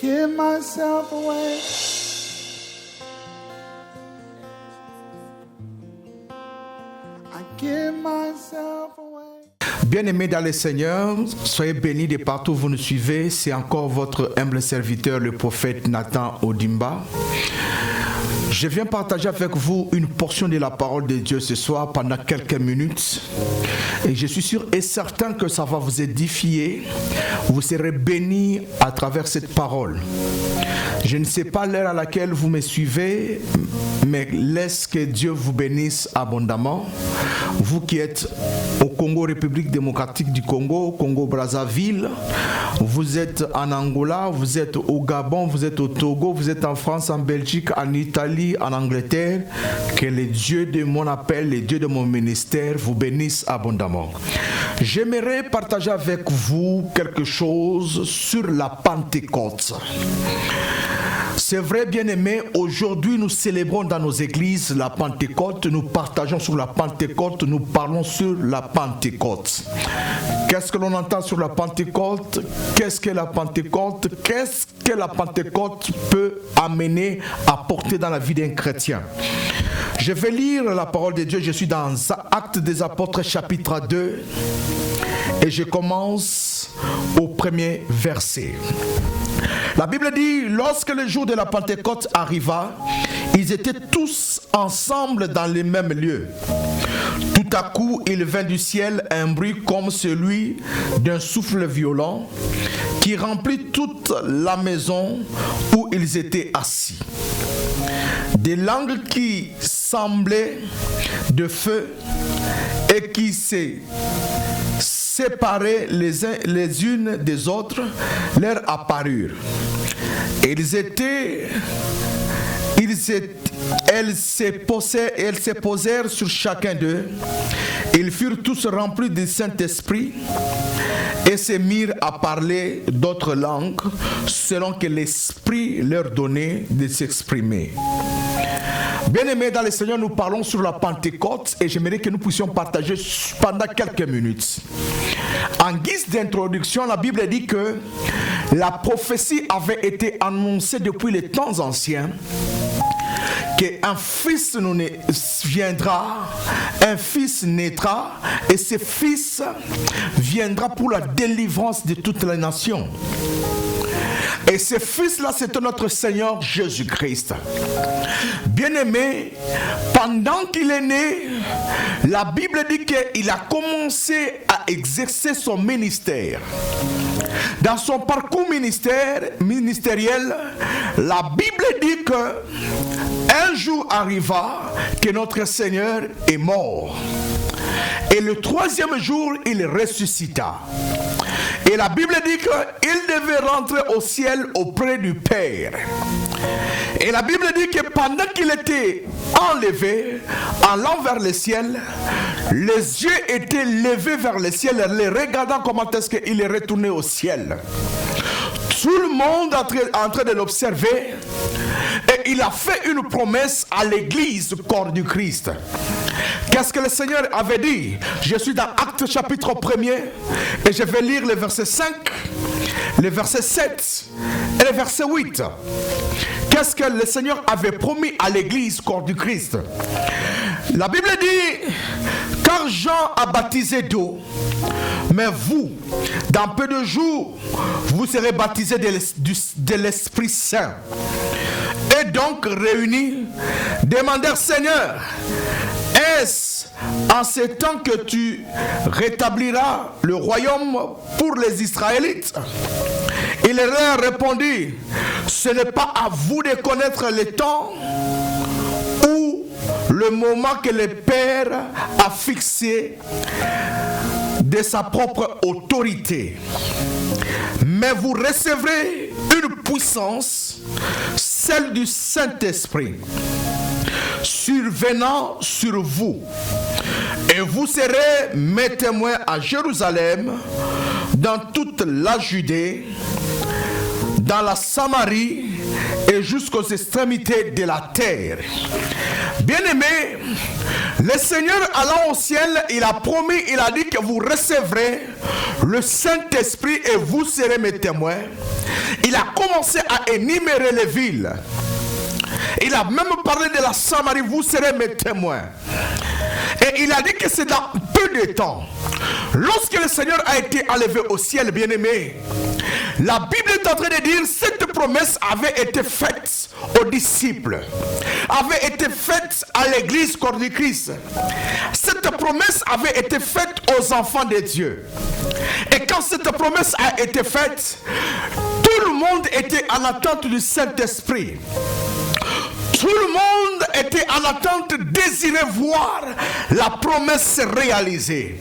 give myself away. I give myself away. Bien-aimés dans le Seigneur, soyez bénis de partout où vous nous suivez. C'est encore votre humble serviteur, le prophète Nathan Odimba. Je viens partager avec vous une portion de la parole de Dieu ce soir pendant quelques minutes. Et je suis sûr et certain que ça va vous édifier. Vous serez bénis à travers cette parole. Je ne sais pas l'heure à laquelle vous me suivez, mais laisse que Dieu vous bénisse abondamment. Vous qui êtes au Congo, République démocratique du Congo, Congo-Brazzaville, vous êtes en Angola, vous êtes au Gabon, vous êtes au Togo, vous êtes en France, en Belgique, en Italie, en Angleterre, que le Dieu de mon appel, le Dieu de mon ministère vous bénisse abondamment. J'aimerais partager avec vous quelque chose sur la Pentecôte. C'est vrai, bien-aimés, aujourd'hui nous célébrons dans nos églises la Pentecôte, nous partageons sur la Pentecôte, nous parlons sur la Pentecôte. Qu'est-ce que l'on entend sur la Pentecôte? Qu'est-ce que la Pentecôte? Qu'est-ce que la Pentecôte peut amener à porter dans la vie d'un chrétien? Je vais lire la parole de Dieu, je suis dans Actes des Apôtres chapitre 2 et je commence au premier verset. La Bible dit, lorsque le jour de la Pentecôte arriva, ils étaient tous ensemble dans les mêmes lieux. Tout à coup, il vint du ciel un bruit comme celui d'un souffle violent qui remplit toute la maison où ils étaient assis. Des langues qui semblaient de feu et qui se séparaient les unes des autres leur apparurent. Elles se posèrent sur chacun d'eux. Ils furent tous remplis du Saint-Esprit et se mirent à parler d'autres langues selon que l'Esprit leur donnait de s'exprimer. Bien-aimés dans le Seigneur, nous parlons sur la Pentecôte et j'aimerais que nous puissions partager pendant quelques minutes. En guise d'introduction, la Bible dit que la prophétie avait été annoncée depuis les temps anciens qu'un fils viendra, un fils naîtra et ce fils viendra pour la délivrance de toutes les nations. Et ce fils-là, c'est notre Seigneur Jésus-Christ. Bien-aimé, pendant qu'il est né, la Bible dit qu'il a commencé à exercer son ministère. Dans son parcours ministériel, la Bible dit qu'un jour arriva que notre Seigneur est mort. Et le troisième jour, il ressuscita. Et la Bible dit qu'il devait rentrer au ciel auprès du Père. Et la Bible dit que pendant qu'il était enlevé, allant vers le ciel, les yeux étaient levés vers le ciel, les regardant comment est-ce qu'il est retourné au ciel. Tout le monde est en train de l'observer. Et il a fait une promesse à l'église corps du Christ. Qu'est-ce que le Seigneur avait dit? Je suis dans Actes chapitre 1er et je vais lire le verset 5, le verset 7 et le verset 8. Qu'est-ce que le Seigneur avait promis à l'église corps du Christ? La Bible dit, car Jean a baptisé d'eau, mais vous, dans peu de jours, vous serez baptisés de l'Esprit Saint. Et donc réunis, demandèrent, Seigneur, est-ce en ce temps que tu rétabliras le royaume pour les Israélites? Il leur répondit, ce n'est pas à vous de connaître le temps ou le moment que le Père a fixé de sa propre autorité. Mais vous recevrez une puissance, celle du Saint-Esprit, survenant sur vous. Et vous serez mes témoins à Jérusalem, dans toute la Judée, dans la Samarie et jusqu'aux extrémités de la terre. Bien-aimé, le Seigneur allant au ciel, il a promis, il a dit que vous recevrez le Saint-Esprit et vous serez mes témoins. Il a commencé à énumérer les villes. Il a même parlé de la Samarie, vous serez mes témoins. Et il a dit que c'est dans peu de temps. Lorsque le Seigneur a été enlevé au ciel, bien-aimé, la Bible est en train de dire que cette promesse avait été faite aux disciples, avait été faite à l'église corps du Christ. Cette promesse avait été faite aux enfants de Dieu. Et quand cette promesse a été faite, tout le monde était en attente du Saint-Esprit. Tout le monde était en attente, désirait voir la promesse se réaliser.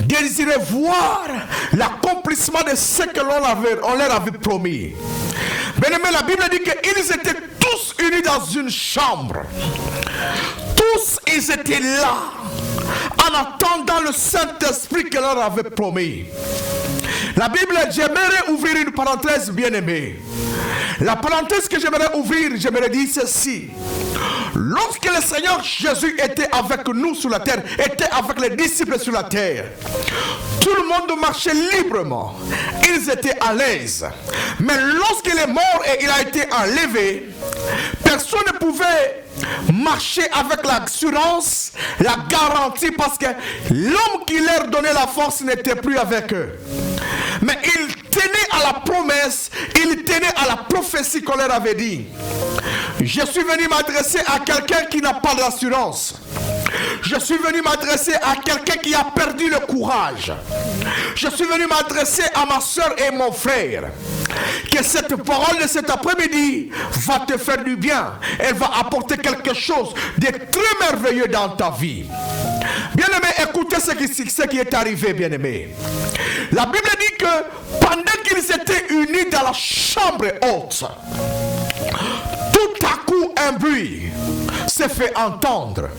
Désirait voir l'accomplissement de ce que on leur avait promis. Bien-aimé, la Bible dit qu'ils étaient tous unis dans une chambre. Tous, ils étaient là, en attendant le Saint-Esprit que leur avait promis. La Bible, j'aimerais ouvrir une parenthèse, bien-aimé. La parenthèse que j'aimerais ouvrir, j'aimerais dire ceci. Lorsque le Seigneur Jésus était avec nous sur la terre, était avec les disciples sur la terre, tout le monde marchait librement. Ils étaient à l'aise. Mais lorsqu'il est mort et il a été enlevé, personne ne pouvait marcher avec l'assurance, la garantie, parce que l'homme qui leur donnait la force n'était plus avec eux. Mais il tenait à la promesse, il tenait à la prophétie qu'on leur avait dit. Je suis venu m'adresser à quelqu'un qui n'a pas d'assurance. Je suis venu m'adresser à quelqu'un qui a perdu le courage. Je suis venu m'adresser à ma soeur et mon frère. Que cette parole de cet après-midi va te faire du bien. Elle va apporter quelque chose de très merveilleux dans ta vie. Bien-aimé, écoutez ce qui est arrivé, bien-aimé. La Bible dit que pendant qu'ils étaient unis dans la chambre haute, tout à coup un bruit s'est fait entendre.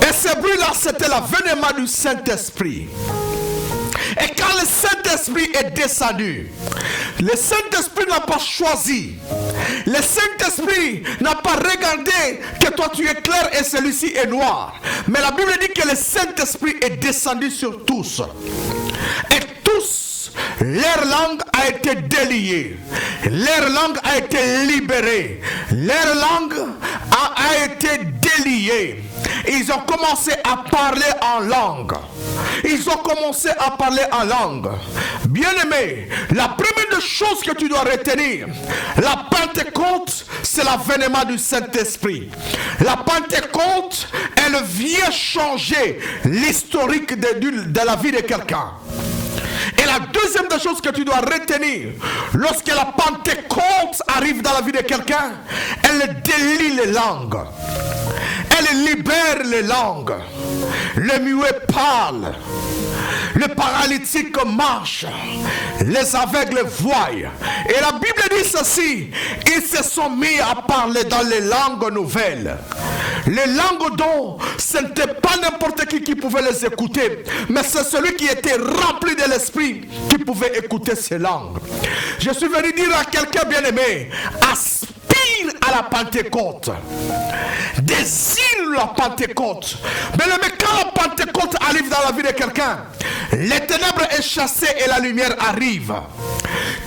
Et ce bruit-là, c'était l'avènement du Saint-Esprit. Et quand le Saint-Esprit est descendu, le Saint-Esprit n'a pas choisi. Le Saint-Esprit n'a pas regardé que toi tu es clair et celui-ci est noir. Mais la Bible dit que le Saint-Esprit est descendu sur tous. Et tous, leur langue a été déliée. Leur langue a été libérée. Leur langue a été déliée. Ils ont commencé à parler en langue. Ils ont commencé à parler en langue. Bien-aimé, la première chose que tu dois retenir, la Pentecôte, c'est l'avènement du Saint-Esprit. La Pentecôte, elle vient changer l'historique de la vie de quelqu'un. Et la deuxième des choses que tu dois retenir, lorsque la Pentecôte arrive dans la vie de quelqu'un, elle délie les langues. Elle libère les langues. Le muet parle. Le paralytique marche. Les aveugles voient. Et la Bible dit ceci. Ils se sont mis à parler dans les langues nouvelles. Les langues dont ce n'était pas n'importe qui pouvait les écouter. Mais c'est celui qui était rempli de l'esprit qui pouvait écouter ces langues. Je suis venu dire à quelqu'un bien-aimé, aspire à la Pentecôte. Désire la Pentecôte. Mais quand la Pentecôte arrive dans la vie de quelqu'un, les ténèbres est chassée et la lumière arrive.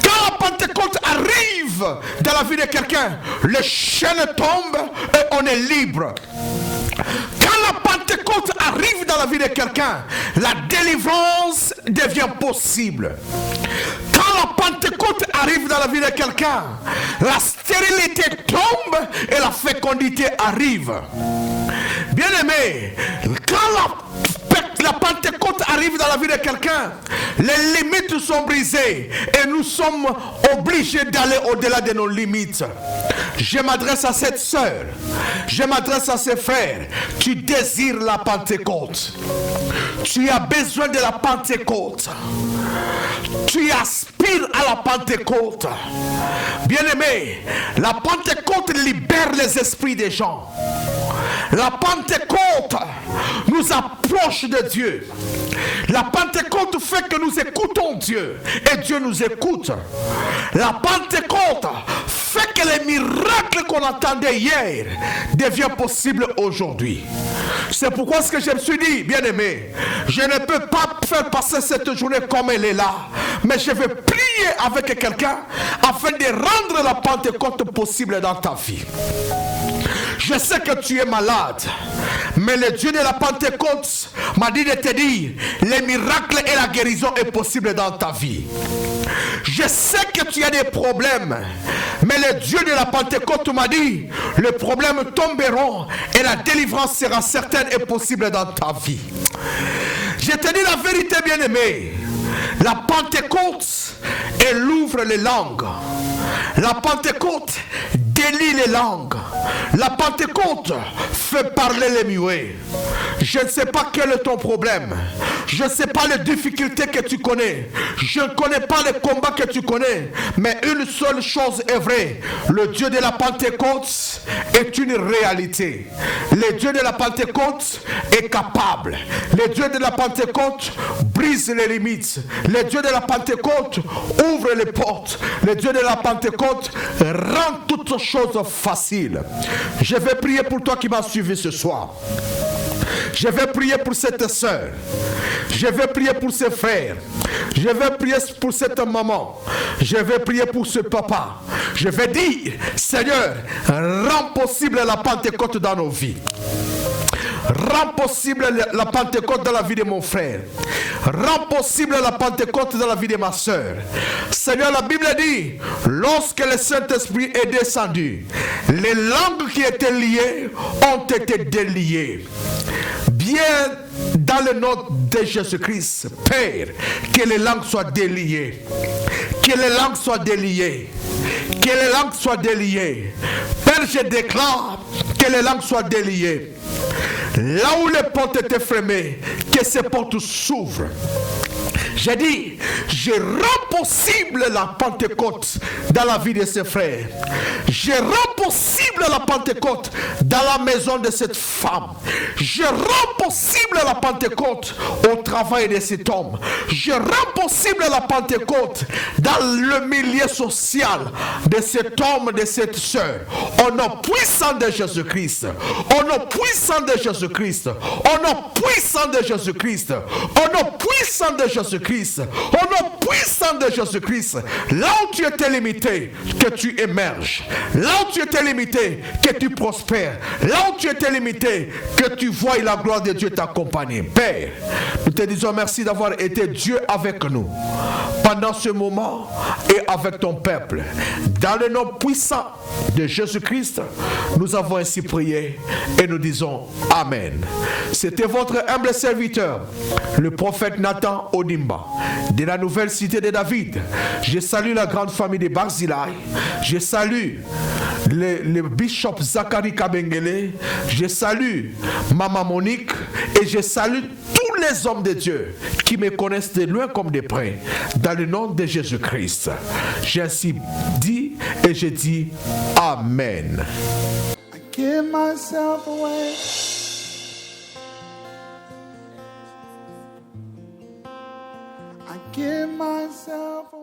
Quand la Pentecôte arrive dans la vie de quelqu'un, les chaînes tombent et on est libre. Quand la Pentecôte arrive dans la vie de quelqu'un, la délivrance devient possible. Quand la Pentecôte arrive dans la vie de quelqu'un, la stérilité tombe et la fécondité arrive. Bien-aimé, quand la Pentecôte arrive dans la vie de quelqu'un, les limites sont brisées et nous sommes obligés d'aller au-delà de nos limites. Je m'adresse à cette sœur, je m'adresse à ces frères. Tu désires la Pentecôte. Tu as besoin de la Pentecôte. Tu aspires à la Pentecôte. Bien-aimé, la Pentecôte libère les esprits des gens. La Pentecôte nous approche de Dieu. La Pentecôte fait que nous écoutons Dieu et Dieu nous écoute. La Pentecôte fait que que les miracles qu'on attendait hier deviennent possibles aujourd'hui. C'est pourquoi ce que je me suis dit, bien aimé, je ne peux pas faire passer cette journée comme elle est là, mais je vais prier avec quelqu'un afin de rendre la Pentecôte possible dans ta vie. Je sais que tu es malade, mais le Dieu de la Pentecôte m'a dit de te dire, les miracles et la guérison est possible dans ta vie. Je sais que tu as des problèmes, mais le Dieu de la Pentecôte m'a dit, les problèmes tomberont et la délivrance sera certaine et possible dans ta vie. Je te dis la vérité, bien-aimé. La Pentecôte, elle ouvre les langues. La Pentecôte délie les langues. La Pentecôte fait parler les muets. Je ne sais pas quel est ton problème. Je ne sais pas les difficultés que tu connais. Je ne connais pas les combats que tu connais. Mais une seule chose est vraie. Le Dieu de la Pentecôte est une réalité. Le Dieu de la Pentecôte est capable. Le Dieu de la Pentecôte brise les limites. Le Dieu de la Pentecôte ouvre les portes. Le Dieu de la Pentecôte rend toutes choses faciles. Je vais prier pour toi qui m'as suivi ce soir. Je vais prier pour cette soeur. Je vais prier pour ses frères. Je vais prier pour cette maman. Je vais prier pour ce papa. Je vais dire, Seigneur, rends possible la Pentecôte dans nos vies. Rends possible la Pentecôte dans la vie de mon frère. Rends possible la Pentecôte dans la vie de ma soeur. Seigneur, la Bible dit, lorsque le Saint-Esprit est descendu, les langues qui étaient liées ont été déliées. Bien dans le nom de Jésus-Christ, Père, que les langues soient déliées. Que les langues soient déliées. Que les langues soient déliées. Père, je déclare que les langues soient déliées. Là où les portes étaient fermées, que ces portes s'ouvrent. J'ai dit, je rends possible la Pentecôte dans la vie de ses frères. Je rends possible la Pentecôte dans la maison de cette femme. Je rends possible la Pentecôte au travail de cet homme. Je rends possible la Pentecôte dans le milieu social de cet homme, de cette sœur. Au nom puissant de Jésus-Christ. Au nom puissant de Jésus-Christ. Au nom puissant de Jésus-Christ. Au nom puissant de Jésus-Christ. Au nom puissant de Jésus-Christ, là où tu étais limité, que tu émerges. Là où tu étais limité, que tu prospères. Là où tu étais limité, que tu vois la gloire de Dieu t'accompagner. Père, nous te disons merci d'avoir été Dieu avec nous pendant ce moment et avec ton peuple. Dans le nom puissant de Jésus-Christ, nous avons ainsi prié et nous disons Amen. C'était votre humble serviteur, le prophète Nathan Odimba, de la nouvelle cité de David. Je salue la grande famille de Barzilai. Je salue le bishop Zachary Kabengele. Je salue Maman Monique. Et je salue tous les hommes de Dieu qui me connaissent de loin comme de près. Dans le nom de Jésus-Christ. J'ai ainsi dit et je dis Amen. I give myself away. I give myself away.